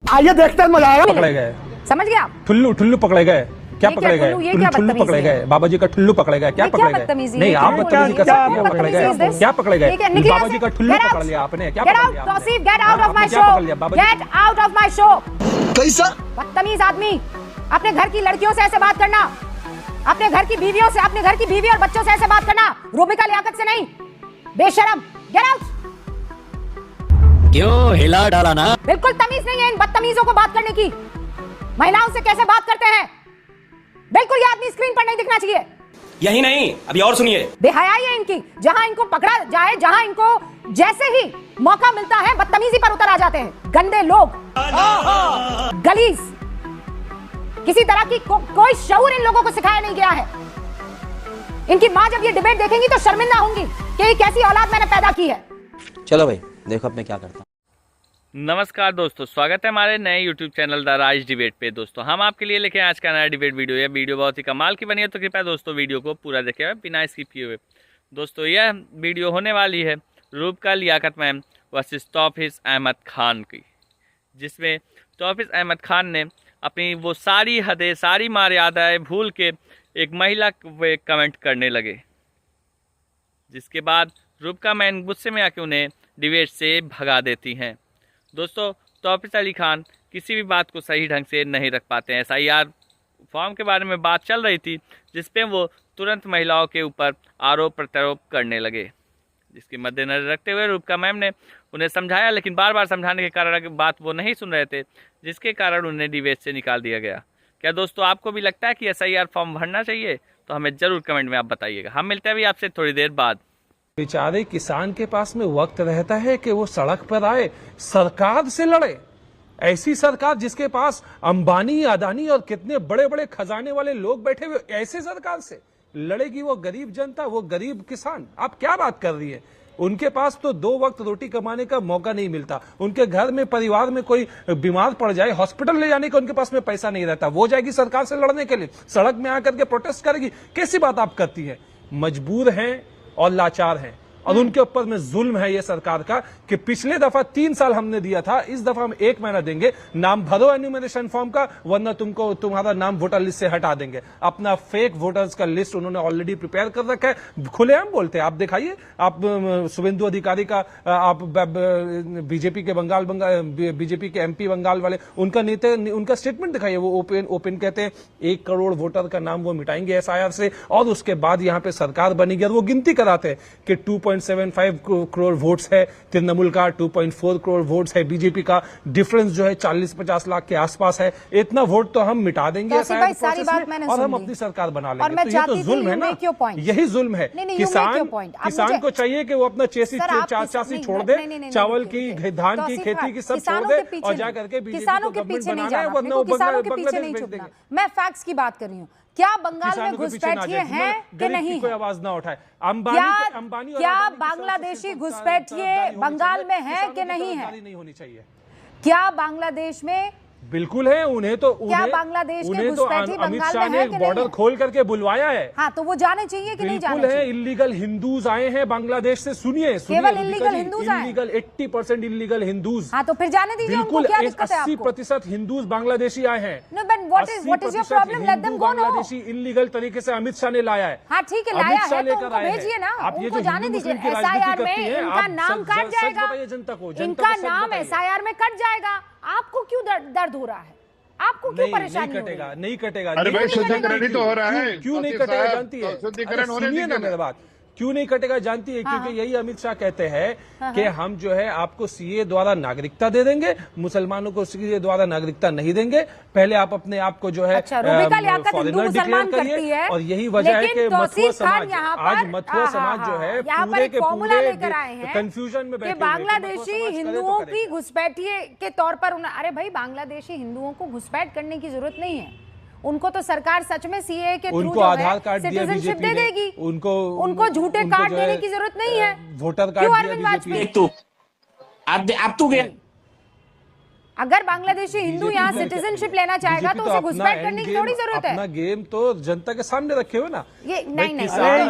आइए देखते हैं, मजा आएगा। पकड़े गए, समझ गया? ठुल्लू ठुल्लू पकड़े गए, क्या पकड़े गए? ठुल्लू पकड़े गए, बाबा जी का ठुल्लू पकड़े गए, क्या पकड़े गए? नहीं, आप बदतमीजी कर सकते हैं, पकड़े गए, क्या पकड़े गए? बाबा जी का ठुल्लू पकड़ लिया आपने, क्या पकड़ लिया? Tauseef, get out of my show, get out of my show. कैसा बदतमीज आदमी, अपने घर की लड़कियों से ऐसे बात करना, अपने घर की बीवियों से, अपने घर की बीवी और बच्चों से ऐसे बात करना, रूबिका लियाकत से नहीं, बेशरम, गेट आउट। क्यों हिला डाला ना? बिल्कुल तमीज नहीं है इन बदतमीजों को बात करने की। महिलाओं से कैसे बात करते हैं, बिल्कुल ये आदमी स्क्रीन पर नहीं दिखना चाहिए। यही नहीं, अभी और सुनिए। बेहयाई है इनकी, जहां इनको पकड़ा जाए, जहां इनको जैसे ही मौका मिलता है बदतमीजी पर उतर आ जाते हैं। गंदे लोग, गलीज, किसी तरह की कोई शऊर इन लोगों को सिखाया नहीं गया है। इनकी मां जब ये डिबेट देखेंगी तो शर्मिंदा होंगी कि ये कैसी औलाद मैंने पैदा की है। चलो भाई देखो अब मैं क्या करता हूँ। नमस्कार दोस्तों, स्वागत है हमारे नए YouTube channel the Raj debate पे। दोस्तों हम आपके लिए लेके आज का नया डिबेट वीडियो है। वीडियो बहुत ही कमाल की बनी है, तो कृपया दोस्तों वीडियो को पूरा देखे हुए बिना स्किप किए हुए। दोस्तों यह वीडियो होने वाली है रूबिका लियाकत मैम वर्सेस तौफीक अहमद खान की, जिसमें तौफीक अहमद खान ने अपनी वो सारी हदें, सारी मर्यादाएं भूल के एक महिला पे कमेंट करने लगे, जिसके बाद रूबिका मैम गुस्से में आके उन्हें डिबेट से भगा देती हैं। दोस्तों तौफीक अली खान किसी भी बात को सही ढंग से नहीं रख पाते हैं। SIR फॉर्म के बारे में बात चल रही थी, जिसपे वो तुरंत महिलाओं के ऊपर आरोप प्रत्यारोप करने लगे, जिसके मद्देनजर रखते हुए रूबिका मैम ने उन्हें समझाया, लेकिन बार बार समझाने के कारण बात वो नहीं सुन रहे थे, जिसके कारण उन्हें डिबेट से निकाल दिया गया। क्या दोस्तों आपको भी लगता है कि SIR फॉर्म भरना चाहिए? तो हमें ज़रूर कमेंट में आप बताइएगा। हम मिलते हैं अभी आपसे थोड़ी देर बाद। बेचारे किसान के पास में वक्त रहता है कि वो सड़क पर आए, सरकार से लड़े। ऐसी सरकार जिसके पास अंबानी, अदानी और कितने बड़े बड़े खजाने वाले लोग बैठे हुए, ऐसे सरकार से लड़ेगी वो गरीब जनता, वो गरीब किसान। आप क्या बात कर रही है? उनके पास तो 2 वक्त रोटी कमाने का मौका नहीं मिलता। उनके घर में, परिवार में कोई बीमार पड़ जाए, हॉस्पिटल ले जाने का उनके पास में पैसा नहीं रहता। वो जाएगी सरकार से लड़ने के लिए, सड़क में आकर के प्रोटेस्ट करेगी। कैसी बात आप करती है? मजबूर हैं और लाचार हैं, और उनके ऊपर में जुल्म है ये सरकार का कि पिछले दफा 3 साल हमने दिया था, इस दफा हम 1 महीना देंगे। नाम भरो एन्यूमरेशन फॉर्म का, वरना तुमको तुम्हारा नाम वोटर लिस्ट से हटा देंगे। अपना फेक वोटर्स का लिस्ट उन्होंने ऑलरेडी प्रिपेयर कर रखा है। खुलेआम बोलते हैं। आप दिखाइए, आप शुभेंदु अधिकारी का, आप बीजेपी के बीजेपी के MP बंगाल वाले, उनका नेता, उनका स्टेटमेंट दिखाइए। वो ओपन कहते हैं 1 करोड़ वोटर का नाम वो मिटाएंगे SIR से, और उसके बाद यहां पे सरकार बनेगी। और वो गिनती कराते हैं कि 2.75 करोड़ वोट्स है तृणमूल का, 2.4 करोड़ वोट्स है बीजेपी का। डिफरेंस जो है 40-50 लाख के आसपास है। इतना वोट तो हम मिटा देंगे और हम अपनी सरकार बना लेंगे। तो ये तो जुल्म है ना, यही जुल्म है। किसान को चाहिए कि वो अपना चासी छोड़ दे, चावल की, धान की खेती की सब छोड़ दे और जाकर के किसानों के पीछे नहीं जाना, किसानों के पीछे नहीं छुपना। मैं फैक्ट्स की बात कर रही हूँ। क्या बंगाल में घुसपैठिए हैं कि नहीं? कोई आवाज ना उठाए। अंबानी क्या बांग्लादेशी घुसपैठिए बंगाल में है कि नहीं है? नहीं होनी चाहिए। क्या बांग्लादेश में बिल्कुल है। उन्हें तो बांग्लादेश के घुसपैठी अमित शाह ने बॉर्डर खोल करके बुलवाया है। हाँ, तो वो जाने चाहिए कि नहीं जाने चाहिए? इल्लीगल हिंदूज आए हैं बांग्लादेश से। सुनिए, केवल इल्लीगल हिंदूज आए? 80% इल्लीगल हिंदूज। हाँ, तो फिर जाने दीजिए उनको। क्या दिक्कत है आपको? 80% हिंदूज बांग्लादेशी आए हैं। What is your problem? Let them go. Bangladeshi illegal तरीके से अमित शाह ने लाया है। हाँ ठीक है, लाया है तो उनको भेजिए ना, उनको जाने दीजिए। SIR में इनका नाम कट जाएगा, जनता को इनका नाम SIR में कट जाएगा। आपको क्यों दर्द हो रहा है? आपको क्यों परेशानी? नहीं कटेगा। अरे भाई शुद्धिकरण ही तो हो रहा है। क्यों नहीं कटेगा जानती है? शुद्धिकरण होने सुनिए ना मेरी बात। क्यों नहीं कटेगा जानती है? क्योंकि यही अमित शाह कहते हैं कि हम जो है आपको CA द्वारा नागरिकता दे देंगे, मुसलमानों को CA द्वारा नागरिकता नहीं देंगे। पहले आप अपने आप को जो है फॉरेनर डिक्लेयर करिए। और यही वजह है कि मथुआ समाज, आज मथुआ समाज जो है पूरे के पूरे कंफ्यूजन में बैठे। बांग्लादेशी हिंदुओं की घुसपैठिए के तौर पर, अरे भाई बांग्लादेशी हिंदुओं को घुसपैठ करने की जरूरत नहीं है। उनको तो सरकार सच में CA के थ्रू उनको आधार कार्ड सिटीजनशिप दे देगी। उनको झूठे कार्ड देने की जरूरत नहीं है। वोटर कार्ड अगर बांग्लादेशी हिंदू यहाँ सिटीजनशिप लेना चाहेगा तो उसे घुसपैठ करने की थोड़ी जरूरत है। अपना गेम तो जनता के सामने रखे हुए ना। ये नहीं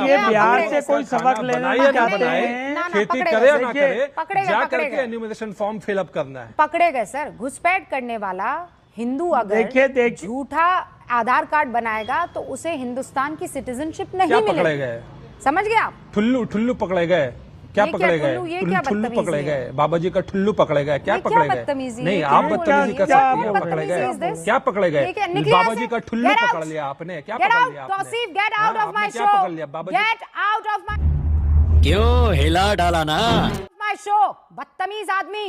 ये बिहार से कोई सबक लेना चाहते हैं। ना, खेती पकड़े करे या गए। ना करे, पकड़े जा गए, करके एन्यूमरेशन फॉर्म फिलअप करना है। पकड़े गए सर। घुसपैठ करने वाला हिंदू अगर झूठा आधार कार्ड बनाएगा तो उसे हिंदुस्तान की सिटीजनशिप नहीं क्या पकड़े मिलेगी। गए? समझ गए आप? ठुल्लू पकड़े गए। क्या ये पकड़े क्या गए? ठुल्लू, ये क्या ठुल्लू बदतमीजी पकड़े है? गए, बाबा जी का ठुल्लू पकड़े गए। क्या ये क्या पकड़े गए? बदतमीजी है? नहीं, क्या आप बोल बदतमीजी रही कर है? सकती हैं। क्या पकड़े बदतमीजी is गए, this? क्या पकड़े गए? ये क्या- निकलिए बाबा यहाँ जी से। का ठुल्लू Get out! पकड़ लिया आपने। क्या Get पकड़ out, लिया आपने? तौसीफ, get out of आपने my क्या show. पकड़ लिया? बाबा जी Get out of my क्यों हिला डाला ना? शो। बदतमीज आदमी,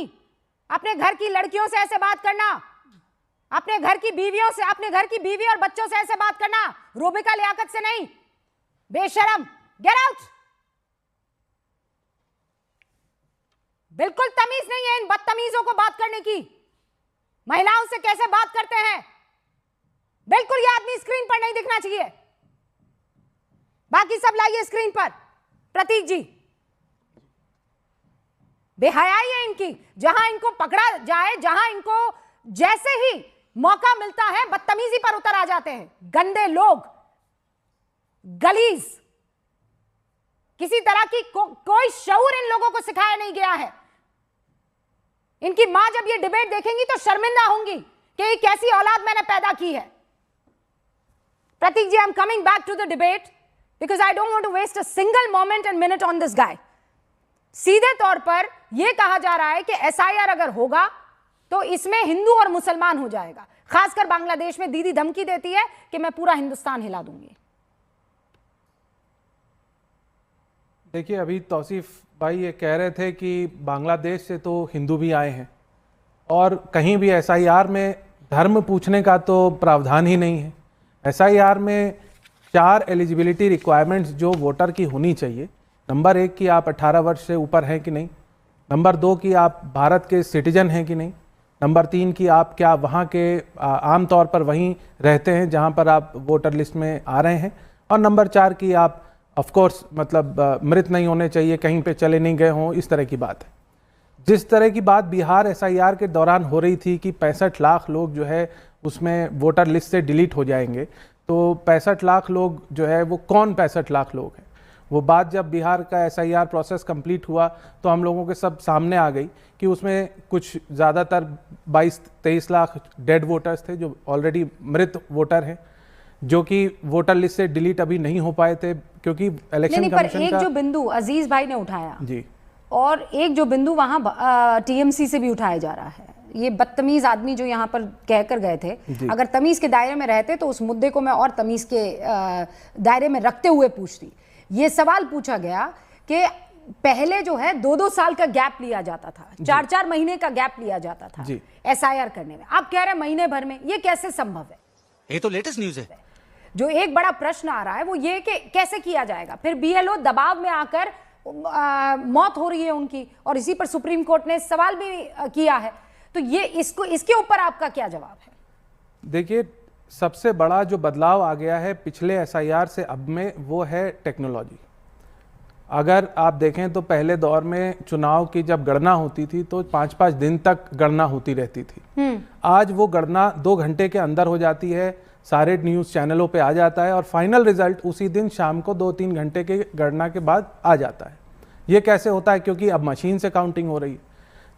अपने घर की लड़कियों से ऐसे बात करना, अपने घर की बीवियों से, अपने घर की बीवी और बच्चों से ऐसे बात करना, रूबिका लियाकत से नहीं। बेशरम, गेट आउट। बिल्कुल तमीज नहीं है इन बदतमीजों को बात करने की। महिलाओं से कैसे बात करते हैं, बिल्कुल ये आदमी स्क्रीन पर नहीं दिखना चाहिए। बाकी सब लाइए स्क्रीन पर। प्रतीक जी, बेहयाई है इनकी। जहां इनको पकड़ा जाए, जहां इनको जैसे ही मौका मिलता है बदतमीजी पर उतर आ जाते हैं। गंदे लोग, गलीज, किसी तरह की कोई शऊर इन लोगों को सिखाया नहीं गया है। इनकी मां जब ये डिबेट देखेंगी तो शर्मिंदा होंगी कि ये कैसी औलाद मैंने पैदा की है। Prateek ji, I am coming back to the debate because I don't want to waste a single moment and minute on this guy. सीधे तौर पर यह कहा जा रहा है कि एसआईआर अगर होगा तो इसमें हिंदू और मुसलमान हो जाएगा। खासकर बांग्लादेश में दीदी धमकी देती है कि मैं पूरा हिंदुस्तान हिला दूंगी। देखिए, अभी तौसीफ भाई ये कह रहे थे कि बांग्लादेश से तो हिंदू भी आए हैं और कहीं भी एसआईआर में धर्म पूछने का तो प्रावधान ही नहीं है। एसआईआर में 4 एलिजिबिलिटी रिक्वायरमेंट्स जो वोटर की होनी चाहिए। नंबर 1 कि आप 18 वर्ष से ऊपर हैं कि नहीं। नंबर 2 कि आप भारत के सिटीजन हैं कि नहीं। नंबर 3 कि आप क्या वहाँ के आम तौर पर वहीं रहते हैं जहाँ पर आप वोटर लिस्ट में आ रहे हैं। और नंबर 4 कि आप ऑफ कोर्स मतलब मृत नहीं होने चाहिए, कहीं पे चले नहीं गए हों, इस तरह की बात है। जिस तरह की बात बिहार एसआईआर के दौरान हो रही थी कि 65 लाख लोग जो है उसमें वोटर लिस्ट से डिलीट हो जाएंगे, तो 65 लाख लोग जो है वो कौन 65 लाख लोग हैं। वो बात जब बिहार का एसआईआर प्रोसेस कंप्लीट हुआ तो हम लोगों के सब सामने आ गई कि उसमें कुछ ज़्यादातर 22-23 लाख डेड वोटर्स थे जो ऑलरेडी मृत वोटर हैं, जो कि वोटर लिस्ट से डिलीट अभी नहीं हो पाए थे क्योंकि इलेक्शन कमीशन एक का जो बिंदु अजीज भाई ने उठाया जी, और एक जो बिंदु वहां टीएमसी से भी उठाया जा रहा है, ये बदतमीज आदमी जो यहाँ पर कहकर गए थे, अगर तमीज के दायरे में रहते तो उस मुद्दे को मैं और तमीज के दायरे में रखते हुए पूछती। ये सवाल पूछा गया कि पहले जो है 2-2 साल का गैप लिया जाता था, 4-4 महीने का गैप लिया जाता था एसआईआर करने में। आप कह रहे हैं महीने भर में, ये कैसे संभव है? ये तो लेटेस्ट न्यूज है। जो एक बड़ा प्रश्न आ रहा है वो ये कि कैसे किया जाएगा। फिर बीएलओ दबाव में आकर मौत हो रही है उनकी, और इसी पर सुप्रीम कोर्ट ने सवाल भी किया है। तो ये इसके ऊपर आपका क्या जवाब है? देखिए, सबसे बड़ा जो बदलाव आ गया है पिछले एसआईआर से अब में, वो है टेक्नोलॉजी। अगर आप देखें तो पहले दौर में चुनाव की जब गणना होती थी तो 5-5 दिन तक गणना होती रहती थी। आज वो गणना 2 घंटे के अंदर हो जाती है, सारे न्यूज़ चैनलों पे आ जाता है और फाइनल रिजल्ट उसी दिन शाम को 2-3 घंटे के गणना के बाद आ जाता है। ये कैसे होता है? क्योंकि अब मशीन से काउंटिंग हो रही है।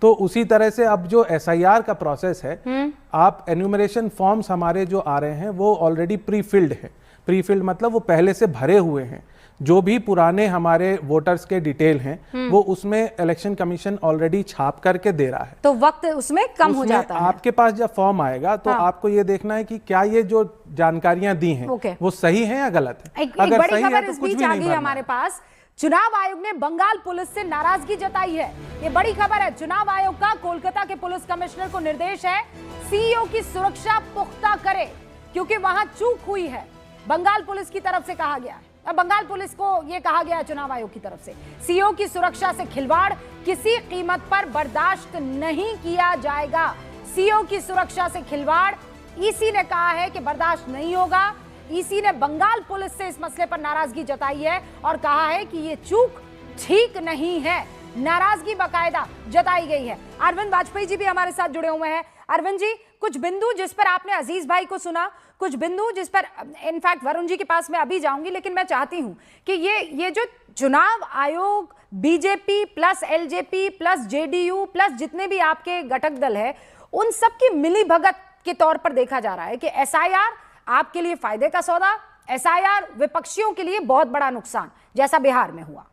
तो उसी तरह से अब जो एसआईआर का प्रोसेस है, आप एन्यूमरेशन फॉर्म्स हमारे जो आ रहे हैं वो ऑलरेडी प्री फिल्ड है। प्री फिल्ड मतलब वो पहले से भरे हुए हैं। जो भी पुराने हमारे वोटर्स के डिटेल हैं वो उसमें इलेक्शन कमीशन ऑलरेडी छाप करके दे रहा है। तो वक्त उसमें कम हो जाता है। आपके पास जब फॉर्म आएगा तो आपको ये देखना है कि क्या ये जो जानकारियां दी हैं वो सही हैं या गलत है। अगर बड़ी खबर इस बीच आ गई हमारे पास, चुनाव आयोग ने बंगाल पुलिस से नाराजगी जताई है। ये बड़ी खबर है। चुनाव आयोग का कोलकाता के पुलिस कमिश्नर को निर्देश है सीईओ की सुरक्षा पुख्ता करे, क्योंकि वहां चूक हुई है। बंगाल पुलिस की तरफ से कहा गया है, बंगाल पुलिस को यह कहा गया है चुनाव आयोग की तरफ से, सीईओ की सुरक्षा से खिलवाड़ किसी कीमत पर बर्दाश्त नहीं किया जाएगा। सीईओ की सुरक्षा से खिलवाड़ ईसी ने कहा है कि बर्दाश्त नहीं होगा। ईसी ने बंगाल पुलिस से इस मसले पर नाराजगी जताई है और कहा है कि यह चूक ठीक नहीं है। नाराजगी बाकायदा जताई गई है। अरविंद वाजपेयी जी भी हमारे साथ जुड़े हुए हैं। अरविंद जी, कुछ बिंदु जिस पर आपने अजीज भाई को सुना, कुछ बिंदु जिस पर इनफैक्ट वरुण जी के पास मैं अभी जाऊंगी, लेकिन मैं चाहती हूं कि ये जो चुनाव आयोग BJP plus LJP plus JDU plus जितने भी आपके घटक दल है, उन सब की मिली भगत के तौर पर देखा जा रहा है कि एसआईआर आपके लिए फायदे का सौदा, एसआईआर विपक्षियों के लिए बहुत बड़ा नुकसान, जैसा बिहार में हुआ।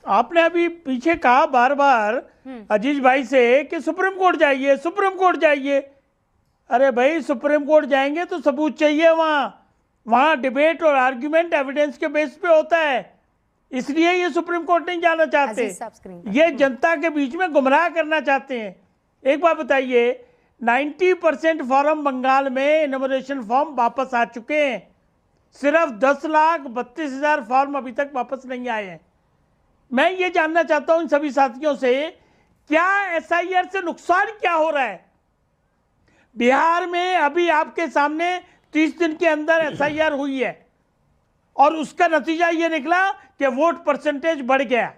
आपने अभी पीछे कहा बार बार अजीज भाई से कि सुप्रीम कोर्ट जाइए, सुप्रीम कोर्ट जाइए। अरे भाई, सुप्रीम कोर्ट जाएंगे तो सबूत चाहिए। वहां डिबेट और आर्ग्यूमेंट एविडेंस के बेस पे होता है, इसलिए ये सुप्रीम कोर्ट नहीं जाना चाहते। ये जनता के बीच में गुमराह करना चाहते हैं। एक बात बताइए, 90% फॉर्म बंगाल में इनोमिनेशन फॉर्म वापस आ चुके हैं, सिर्फ 10,32,000 फॉर्म अभी तक वापस नहीं आए हैं। मैं ये जानना चाहता हूं इन सभी साथियों से, क्या एसआईआर से नुकसान क्या हो रहा है? बिहार में अभी आपके सामने 30 दिन के अंदर एसआईआर हुई है और उसका नतीजा ये निकला कि वोट परसेंटेज बढ़ गया।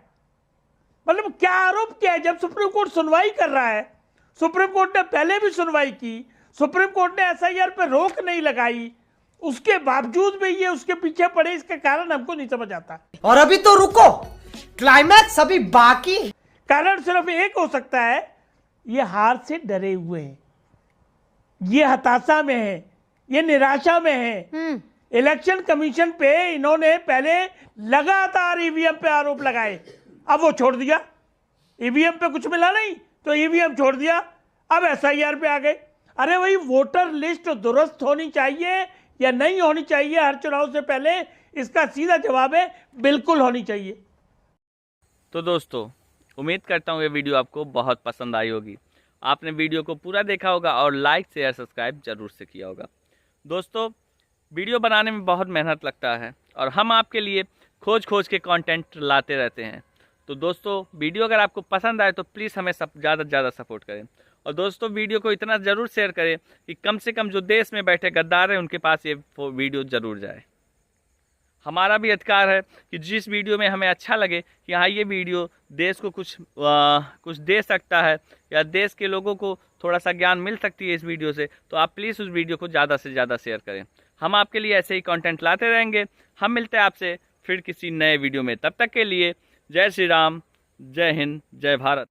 मतलब क्या आरोप किया है? जब सुप्रीम कोर्ट सुनवाई कर रहा है, सुप्रीम कोर्ट ने पहले भी सुनवाई की, सुप्रीम कोर्ट ने एसआईआर पर रोक नहीं लगाई, उसके बावजूद भी ये उसके पीछे पड़े, इसका कारण हमको नहीं समझ आता। और अभी तो रुको, क्लाइमैक्स अभी बाकी। कारण सिर्फ एक हो सकता है, ये हार से डरे हुए हैं, ये हताशा में है, ये निराशा में है। इलेक्शन कमीशन पे इन्होंने पहले लगातार ईवीएम पे आरोप लगाए, अब वो छोड़ दिया। ईवीएम पे कुछ मिला नहीं तो ईवीएम छोड़ दिया, अब एसआईआर पे आ गए। अरे भाई, वोटर लिस्ट दुरुस्त होनी चाहिए या नहीं होनी चाहिए हर चुनाव से पहले? इसका सीधा जवाब है बिल्कुल होनी चाहिए। तो दोस्तों, उम्मीद करता हूँ ये वीडियो आपको बहुत पसंद आई होगी। आपने वीडियो को पूरा देखा होगा और लाइक शेयर सब्सक्राइब जरूर से किया होगा। दोस्तों, वीडियो बनाने में बहुत मेहनत लगता है और हम आपके लिए खोज के कंटेंट लाते रहते हैं। तो दोस्तों, वीडियो अगर आपको पसंद आए तो प्लीज़ हमें ज़्यादा से ज़्यादा सपोर्ट करें। और दोस्तों, वीडियो को इतना ज़रूर शेयर करें कि कम से कम जो देश में बैठे गद्दार हैं उनके पास ये वीडियो ज़रूर जाए। हमारा भी अधिकार है कि जिस वीडियो में हमें अच्छा लगे कि हाँ, ये वीडियो देश को कुछ दे सकता है या देश के लोगों को थोड़ा सा ज्ञान मिल सकती है इस वीडियो से, तो आप प्लीज़ उस वीडियो को ज़्यादा से ज़्यादा शेयर करें। हम आपके लिए ऐसे ही कंटेंट लाते रहेंगे। हम मिलते हैं आपसे फिर किसी नए वीडियो में। तब तक के लिए जय श्री राम, जय हिंद, जय भारत।